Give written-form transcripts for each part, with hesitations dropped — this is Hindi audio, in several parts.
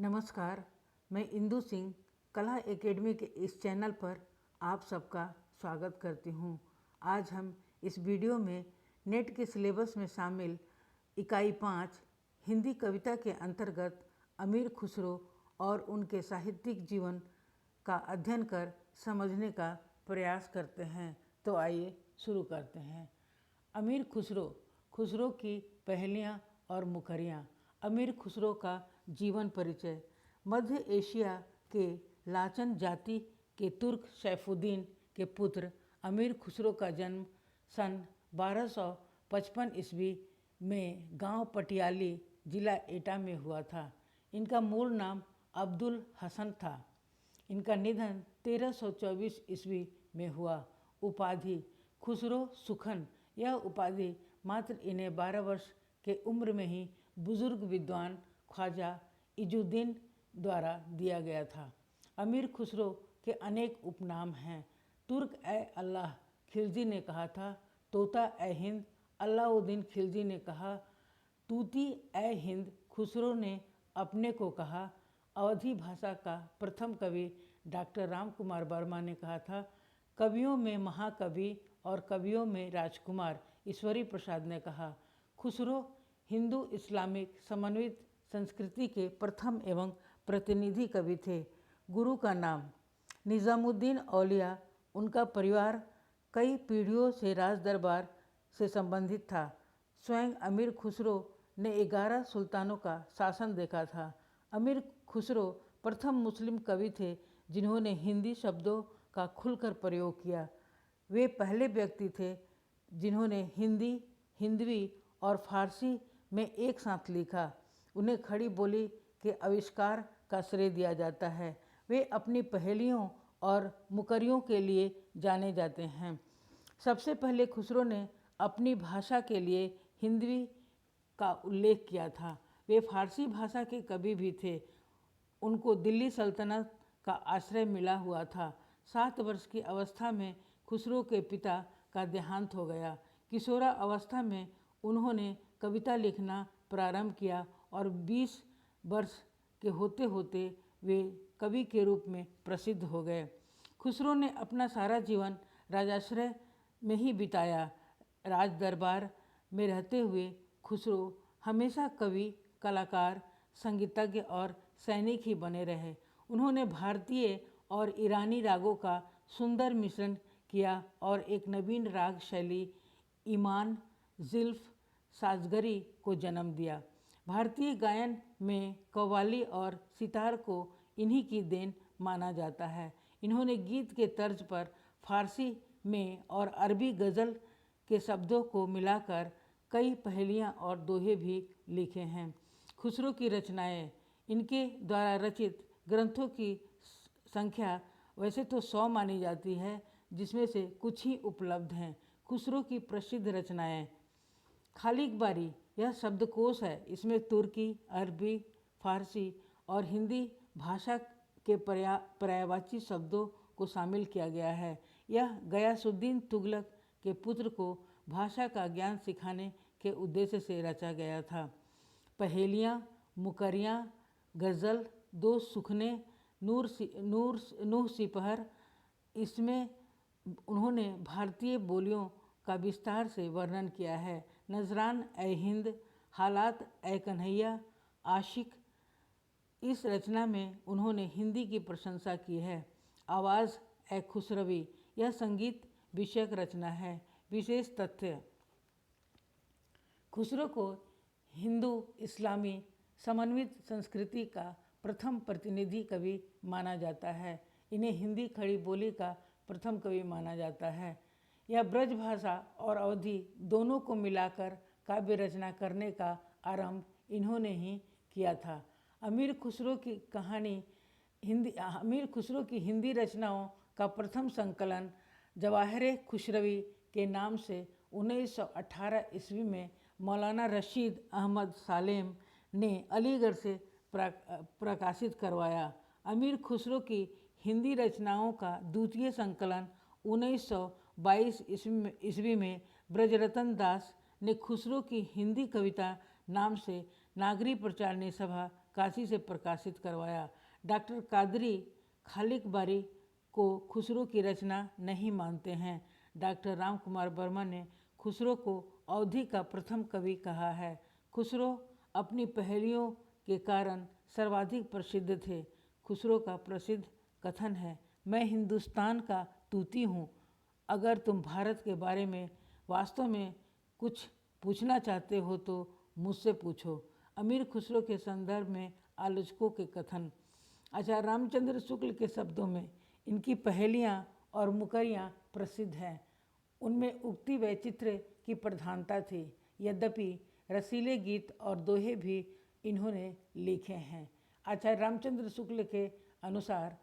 नमस्कार, मैं इंदु सिंह कला एकेडमी के इस चैनल पर आप सबका स्वागत करती हूँ। आज हम इस वीडियो में नेट के सिलेबस में शामिल इकाई 5 हिंदी कविता के अंतर्गत अमीर खुसरो और उनके साहित्यिक जीवन का अध्ययन कर समझने का प्रयास करते हैं। तो आइए शुरू करते हैं। अमीर खुसरो, खुसरो की पहेलियाँ और मुखरियाँ। अमीर खुसरो का जीवन परिचय। मध्य एशिया के लाचन जाति के तुर्क सैफुद्दीन के पुत्र अमीर खुसरो का जन्म सन 1255 ईस्वी में गांव पटियाली जिला एटा में हुआ था। इनका मूल नाम अब्दुल हसन था। इनका निधन 1324 ईस्वी में हुआ। उपाधि खुसरो सुखन। यह उपाधि मात्र इन्हें 12 वर्ष के उम्र में ही बुजुर्ग विद्वान ख्वाजा इजुद्दीन द्वारा दिया गया था। अमीर खुसरो के अनेक उपनाम हैं। तुर्क ए अल्लाह खिलजी ने कहा था। तोता ए हिंद अलाउद्दीन खिलजी ने कहा। तूती ए हिंद खुसरो ने अपने को कहा। अवधी भाषा का प्रथम कवि डॉक्टर राम कुमार वर्मा ने कहा था। कवियों में महाकवि और कवियों में राजकुमार ईश्वरी प्रसाद ने कहा। खुसरो हिंदू इस्लामिक समन्वित संस्कृति के प्रथम एवं प्रतिनिधि कवि थे। गुरु का नाम निज़ामुद्दीन औलिया। उनका परिवार कई पीढ़ियों से राज दरबार से संबंधित था। स्वयं अमीर खुसरो ने 11 सुल्तानों का शासन देखा था। अमीर खुसरो प्रथम मुस्लिम कवि थे जिन्होंने हिंदी शब्दों का खुलकर प्रयोग किया। वे पहले व्यक्ति थे जिन्होंने हिंदी, हिंदवी और फारसी में एक साथ लिखा। उन्हें खड़ी बोली के आविष्कार का श्रेय दिया जाता है। वे अपनी पहेलियों और मुकरियों के लिए जाने जाते हैं। सबसे पहले खुसरो ने अपनी भाषा के लिए हिंदवी का उल्लेख किया था। वे फारसी भाषा के कवि भी थे। उनको दिल्ली सल्तनत का आश्रय मिला हुआ था। 7 वर्ष की अवस्था में खुसरो के पिता का देहांत हो गया। किशोरा अवस्था में उन्होंने कविता लिखना प्रारंभ किया और 20 वर्ष के होते होते वे कवि के रूप में प्रसिद्ध हो गए। खुसरो ने अपना सारा जीवन राजाश्रय में ही बिताया। राज दरबार में रहते हुए खुसरो हमेशा कवि, कलाकार, संगीतज्ञ और सैनिक ही बने रहे। उन्होंने भारतीय और ईरानी रागों का सुंदर मिश्रण किया और एक नवीन राग शैली ईमान ज़िल्फ साजगरी को जन्म दिया। भारतीय गायन में कव्वाली और सितार को इन्हीं की देन माना जाता है। इन्होंने गीत के तर्ज पर फारसी में और अरबी गज़ल के शब्दों को मिलाकर कई पहेलियाँ और दोहे भी लिखे हैं। खुसरो की रचनाएं। इनके द्वारा रचित ग्रंथों की संख्या वैसे तो 100 मानी जाती है, जिसमें से कुछ ही उपलब्ध हैं। खुसरो की प्रसिद्ध रचनाएं। खालिक बारी यह शब्दकोश है। इसमें तुर्की, अरबी, फारसी और हिंदी भाषा के पर्यायवाची शब्दों को शामिल किया गया है। यह गयासुद्दीन तुगलक के पुत्र को भाषा का ज्ञान सिखाने के उद्देश्य से रचा गया था। पहेलियाँ, मुकरियाँ, गज़ल, 2 सुखने, नूह सिपहर। इसमें उन्होंने भारतीय बोलियों का विस्तार से वर्णन किया है। नजरान ए हिंद, हालात ए कन्हैया, आशिक। इस रचना में उन्होंने हिंदी की प्रशंसा की है। आवाज़ ए खुसरवी यह संगीत विषयक रचना है। विशेष तथ्य। खुसरो को हिंदू इस्लामी समन्वित संस्कृति का प्रथम प्रतिनिधि कवि माना जाता है। इन्हें हिंदी खड़ी बोली का प्रथम कवि माना जाता है। यह ब्रज भाषा और अवधी दोनों को मिलाकर काव्य रचना करने का आरंभ इन्होंने ही किया था। अमीर खुसरो की हिंदी रचनाओं का प्रथम संकलन जवाहरे खुसरवी के नाम से 1918 ईस्वी में मौलाना रशीद अहमद सालेम ने अलीगढ़ से प्रकाशित करवाया। अमीर खुसरो की हिंदी रचनाओं का द्वितीय संकलन 1922 ईस्वी में ब्रजरतन दास ने खुसरो की हिंदी कविता नाम से नागरी प्रचारणी सभा काशी से प्रकाशित करवाया। डॉक्टर कादरी खालिक बारी को खुसरो की रचना नहीं मानते हैं। डॉक्टर राम कुमार वर्मा ने खुसरो को अवधि का प्रथम कवि कहा है। खुसरो अपनी पहेलियों के कारण सर्वाधिक प्रसिद्ध थे। खुसरो का प्रसिद्ध कथन है, मैं हिंदुस्तान का तूती हूँ, अगर तुम भारत के बारे में वास्तव में कुछ पूछना चाहते हो तो मुझसे पूछो। अमीर खुसरो के संदर्भ में आलोचकों के कथन। आचार्य रामचंद्र शुक्ल के शब्दों में इनकी पहेलियाँ और मुकरियाँ प्रसिद्ध हैं। उनमें उक्ति वैचित्र्य की प्रधानता थी, यद्यपि रसीले गीत और दोहे भी इन्होंने लिखे हैं। आचार्य रामचंद्र शुक्ल के अनुसार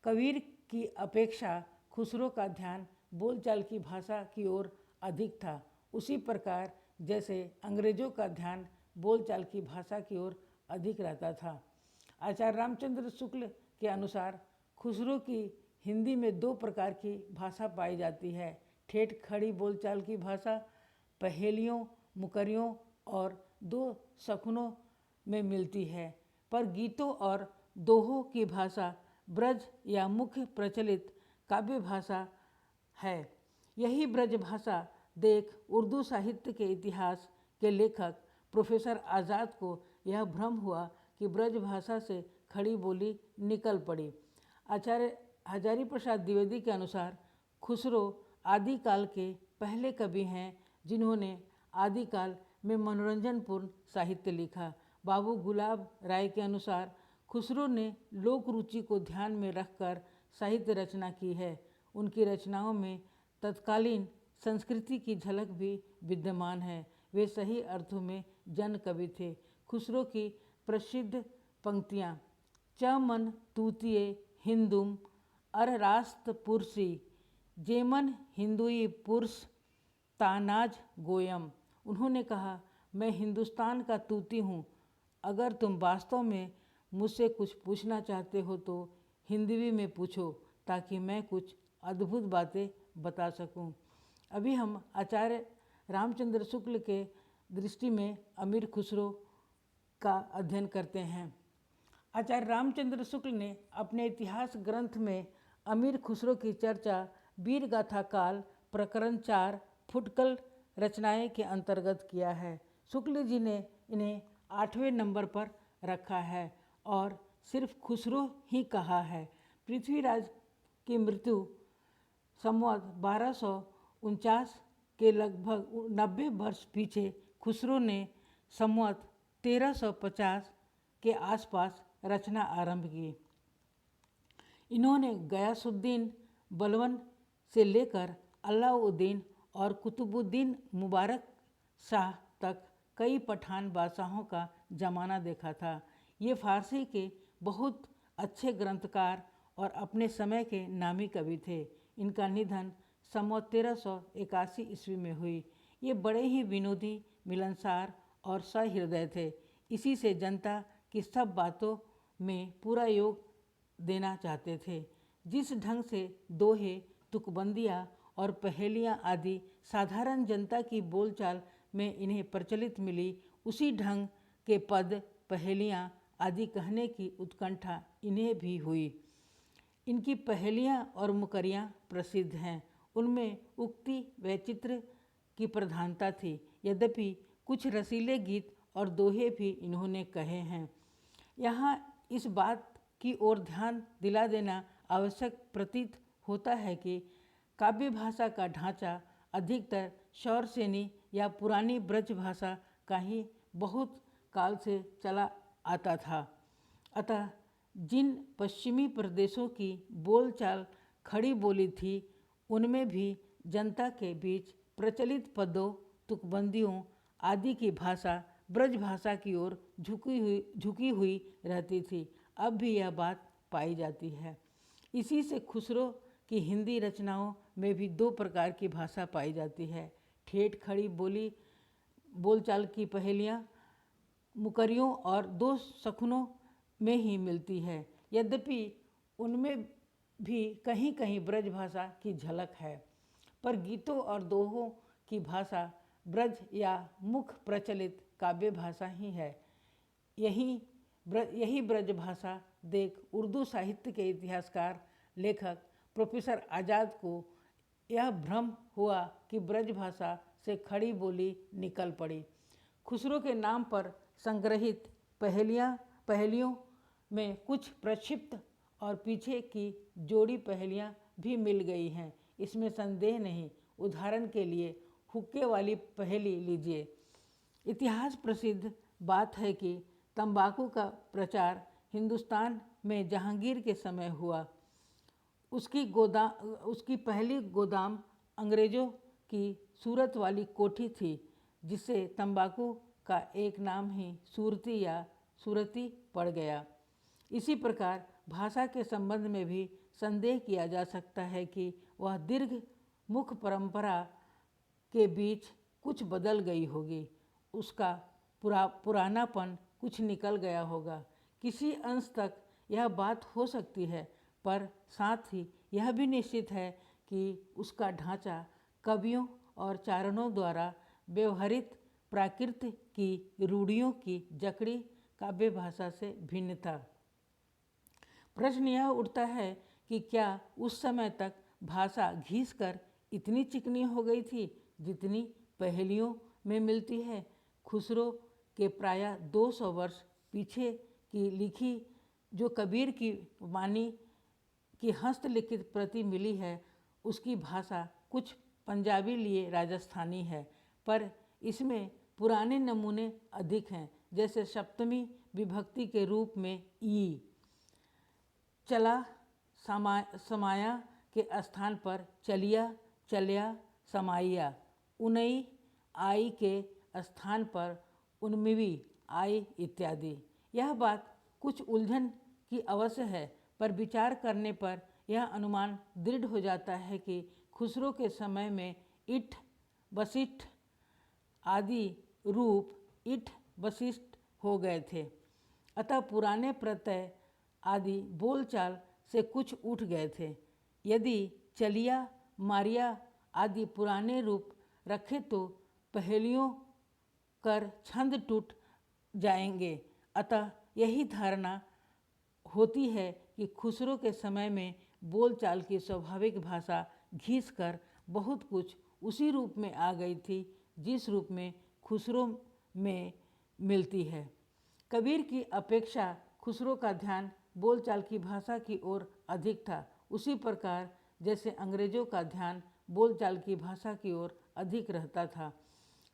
कबीर की अपेक्षा खुसरो का ध्यान बोलचाल की भाषा की ओर अधिक था, उसी प्रकार जैसे अंग्रेजों का ध्यान बोलचाल की भाषा की ओर अधिक रहता था। आचार्य रामचंद्र शुक्ल के अनुसार खुसरो की हिंदी में दो प्रकार की भाषा पाई जाती है, ठेठ खड़ी बोलचाल की भाषा पहेलियों, मुकरियों और दो शकुनों में मिलती है, पर गीतों और दोहों की भाषा ब्रज या मुख्य प्रचलित काव्य भाषा है। यही ब्रज भाषा देख उर्दू साहित्य के इतिहास के लेखक प्रोफेसर आज़ाद को यह भ्रम हुआ कि ब्रज भाषा से खड़ी बोली निकल पड़ी। आचार्य हजारी प्रसाद द्विवेदी के अनुसार खुसरो आदिकाल के पहले कवि हैं जिन्होंने आदिकाल में मनोरंजनपूर्ण साहित्य लिखा। बाबू गुलाब राय के अनुसार खुसरो ने लोक रुचि को ध्यान में रखकर साहित्य रचना की है। उनकी रचनाओं में तत्कालीन संस्कृति की झलक भी विद्यमान है। वे सही अर्थों में जन कवि थे। खुसरो की प्रसिद्ध पंक्तियाँ, च मन तूतिये हिंदुम अर रास्त पुरसी, जेमन हिंदुई पुरुष तानाज गोयम। उन्होंने कहा, मैं हिंदुस्तान का तूती हूँ, अगर तुम वास्तव में मुझसे कुछ पूछना चाहते हो तो हिंदवी में पूछो, ताकि मैं कुछ अद्भुत बातें बता सकूं। अभी हम आचार्य रामचंद्र शुक्ल के दृष्टि में अमीर खुसरो का अध्ययन करते हैं। आचार्य रामचंद्र शुक्ल ने अपने इतिहास ग्रंथ में अमीर खुसरो की चर्चा वीर गाथा काल प्रकरण 4 फुटकल रचनाएं के अंतर्गत किया है। शुक्ल जी ने इन्हें 8वें नंबर पर रखा है और सिर्फ खुसरो ही कहा है। पृथ्वीराज की मृत्यु संवत 1249 के लगभग 90 वर्ष पीछे खुसरो ने संवत 1350 के आसपास रचना आरंभ की। इन्होंने गयासुद्दीन बलवन से लेकर अलाउद्दीन और कुतुबुद्दीन मुबारक शाह तक कई पठान बादशाहों का जमाना देखा था। ये फारसी के बहुत अच्छे ग्रंथकार और अपने समय के नामी कवि थे। इनका निधन संवत 1381 ईस्वी में हुई। ये बड़े ही विनोदी, मिलनसार और सहृदय थे। इसी से जनता की सब बातों में पूरा योग देना चाहते थे। जिस ढंग से दोहे, तुकबंदियाँ और पहेलियाँ आदि साधारण जनता की बोलचाल में इन्हें प्रचलित मिली, उसी ढंग के पद, पहेलियाँ आदि कहने की उत्कंठा इन्हें भी हुई। इनकी पहेलियाँ और मुकरियाँ प्रसिद्ध हैं। उनमें उक्ति वैचित्र्य की प्रधानता थी, यद्यपि कुछ रसीले गीत और दोहे भी इन्होंने कहे हैं। यहाँ इस बात की ओर ध्यान दिला देना आवश्यक प्रतीत होता है कि काव्य भाषा का ढांचा अधिकतर शौरसेनी या पुरानी ब्रज भाषा का ही बहुत काल से चला आता था। अतः जिन पश्चिमी प्रदेशों की बोलचाल खड़ी बोली थी, उनमें भी जनता के बीच प्रचलित पदों, तुकबंदियों आदि की भाषा ब्रज भाषा की ओर झुकी हुई रहती थी। अब भी यह बात पाई जाती है। इसी से खुसरो की हिंदी रचनाओं में भी दो प्रकार की भाषा पाई जाती है। ठेठ खड़ी बोलचाल की पहेलियाँ मुकरियों और दो शकुनों में ही मिलती है, यद्यपि उनमें भी कहीं कहीं ब्रज भाषा की झलक है, पर गीतों और दोहों की भाषा ब्रज या मुख्य प्रचलित काव्य भाषा ही है। यही यही ब्रज भाषा देख उर्दू साहित्य के इतिहासकार लेखक प्रोफेसर आज़ाद को यह भ्रम हुआ कि ब्रज भाषा से खड़ी बोली निकल पड़ी। खुसरो के नाम पर संग्रहित पहेलियों में कुछ प्रक्षिप्त और पीछे की जोड़ी पहेलियाँ भी मिल गई हैं, इसमें संदेह नहीं। उदाहरण के लिए हुक्के वाली पहेली लीजिए। इतिहास प्रसिद्ध बात है कि तंबाकू का प्रचार हिंदुस्तान में जहांगीर के समय हुआ। उसकी पहली गोदाम अंग्रेज़ों की सूरत वाली कोठी थी, जिससे तंबाकू का एक नाम ही सूरती या सूरती पड़ गया। इसी प्रकार भाषा के संबंध में भी संदेह किया जा सकता है कि वह दीर्घ मुख परंपरा के बीच कुछ बदल गई होगी, उसका पुरानापन कुछ निकल गया होगा। किसी अंश तक यह बात हो सकती है, पर साथ ही यह भी निश्चित है कि उसका ढांचा कवियों और चारणों द्वारा व्यवहरित प्राकृत की रूढ़ियों की जकड़ी काव्य भाषा से भिन्न था। प्रश्न यह उठता है कि क्या उस समय तक भाषा घिसकर इतनी चिकनी हो गई थी जितनी पहेलियों में मिलती है। खुसरो के प्रायः 200 वर्ष पीछे की लिखी जो कबीर की वाणी की हस्तलिखित प्रति मिली है, उसकी भाषा कुछ पंजाबी लिए राजस्थानी है, पर इसमें पुराने नमूने अधिक हैं, जैसे सप्तमी विभक्ति के रूप में ई, चला समाया के स्थान पर चलिया, चल्या, समाइया, उनई आई के स्थान पर उन्मिवी आई इत्यादि। यह बात कुछ उलझन की अवश्य है, पर विचार करने पर यह अनुमान दृढ़ हो जाता है कि खुसरो के समय में इठ, वशिष्ठ आदि रूप इठ वशिष्ठ हो गए थे, अतः पुराने प्रत्यय आदि बोलचाल से कुछ उठ गए थे। यदि चलिया, मारिया आदि पुराने रूप रखे तो पहेलियों कर छंद टूट जाएंगे, अतः यही धारणा होती है कि खुसरो के समय में बोलचाल की स्वाभाविक भाषा घिस कर बहुत कुछ उसी रूप में आ गई थी जिस रूप में खुसरो में मिलती है। कबीर की अपेक्षा खुसरो का ध्यान बोलचाल की भाषा की ओर अधिक था, उसी प्रकार जैसे अंग्रेजों का ध्यान बोलचाल की भाषा की ओर अधिक रहता था।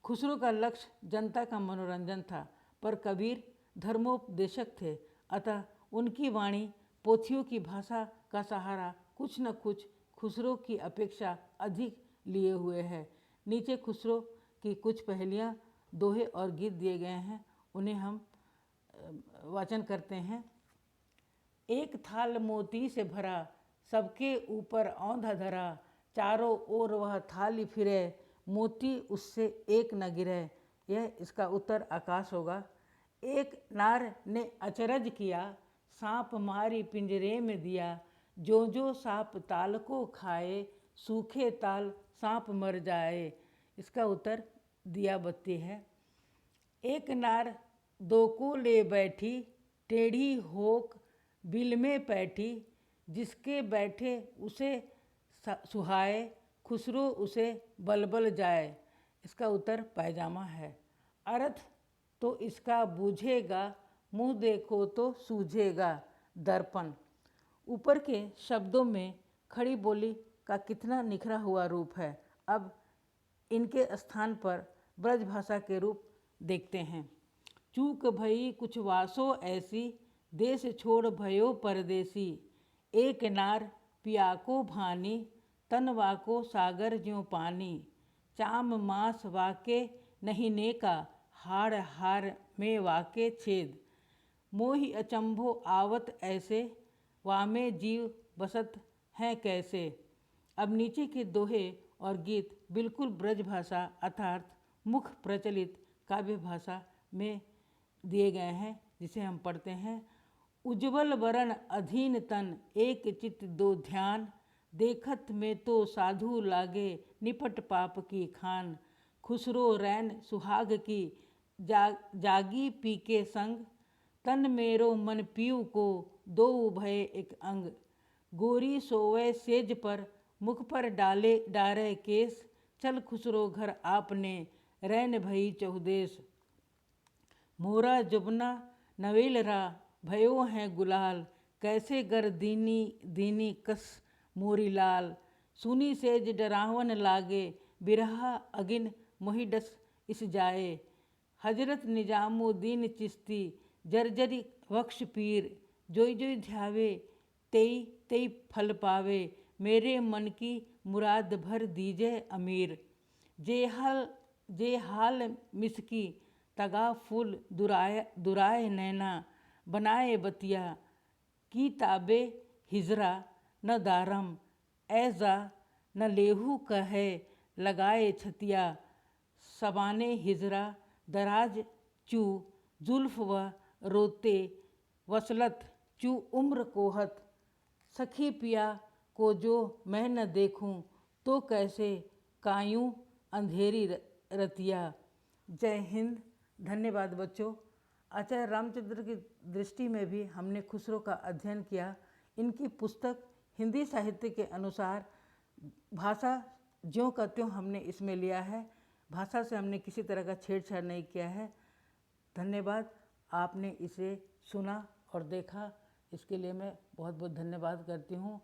खुसरो का लक्ष्य जनता का मनोरंजन था, पर कबीर धर्मोपदेशक थे, अतः उनकी वाणी पोथियों की भाषा का सहारा कुछ न कुछ खुसरो की अपेक्षा अधिक लिए हुए है। नीचे खुसरो की कुछ पहेलियाँ, दोहे और गीत दिए गए हैं, उन्हें हम वाचन करते हैं। एक थाल मोती से भरा, सबके ऊपर औंधा धरा, चारों ओर वह थाली फिरे, मोती उससे एक न गिरे। यह इसका उत्तर आकाश होगा। एक नार ने अचरज किया, सांप मारी पिंजरे में दिया, जो जो सांप ताल को खाए, सूखे ताल सांप मर जाए। इसका उत्तर दिया बत्ती है। एक नार दो को ले बैठी, टेढ़ी होक बिल में बैठी, जिसके बैठे उसे सुहाए, खुसरो उसे बलबल जाए। इसका उत्तर पैजामा है। अर्थ तो इसका बूझेगा, मुँह देखो तो सूझेगा, दर्पण। ऊपर के शब्दों में खड़ी बोली का कितना निखरा हुआ रूप है। अब इनके स्थान पर ब्रज भाषा के रूप देखते हैं। चूक भई कुछ वासो ऐसी, देश छोड़ भयो परदेसी, एक नार पियाको भानी, तन वाको सागर ज्यों पानी, चाम मास वाके नहीं नेका, हाड़ हार में वाके छेद, मोहि अचंभो आवत ऐसे, वामे जीव बसत हैं कैसे। अब नीचे के दोहे और गीत बिल्कुल ब्रज भाषा अर्थात मुख प्रचलित काव्य भाषा में दिए गए हैं, जिसे हम पढ़ते हैं। उज्ज्वल वरण अधीन तन, एक चित्त दो ध्यान, देखत में तो साधु लागे, निपट पाप की खान, खुसरो रैन सुहाग की, जागी पी के संग, तन मेरो मन पीऊ को दो भय एक अंग। गोरी सोवे सेज पर मुख पर डारे केस। चल खुसरो घर आपने रैन भई चहुदेश। मोरा जुबना नवेलरा भयो है गुलाल। कैसे गर दीनी दीनी कस मोरी लाल। सुनी सेज डरावन लागे बिरहा अगिन मोहि डस इस जाए। हजरत निजामुद्दीन चिश्ती जर्जरी बख्श पीर। जोई जोई ध्यावे तेई तेई फल पावे। मेरे मन की मुराद भर दीजे अमीर। जे हाल मिसकी तगा फूल दुराए नैना। बनाए बतिया की ताबे हिजरा न दारम। ऐजा न लेहू कहे लगाए छतिया। सबाने हिजरा दराज चू जुल्फ व रोते वसलत चू उम्र कोहत। सखी पिया को जो मैं न देखूं तो कैसे कायूं अंधेरी रतिया। जय हिंद। धन्यवाद बच्चों। आचार्य रामचंद्र की दृष्टि में भी हमने खुसरो का अध्ययन किया। इनकी पुस्तक हिंदी साहित्य के अनुसार भाषा ज्यों का त्यों हमने इसमें लिया है। भाषा से हमने किसी तरह का छेड़छाड़ नहीं किया है। धन्यवाद। आपने इसे सुना और देखा, इसके लिए मैं बहुत बहुत धन्यवाद करती हूँ।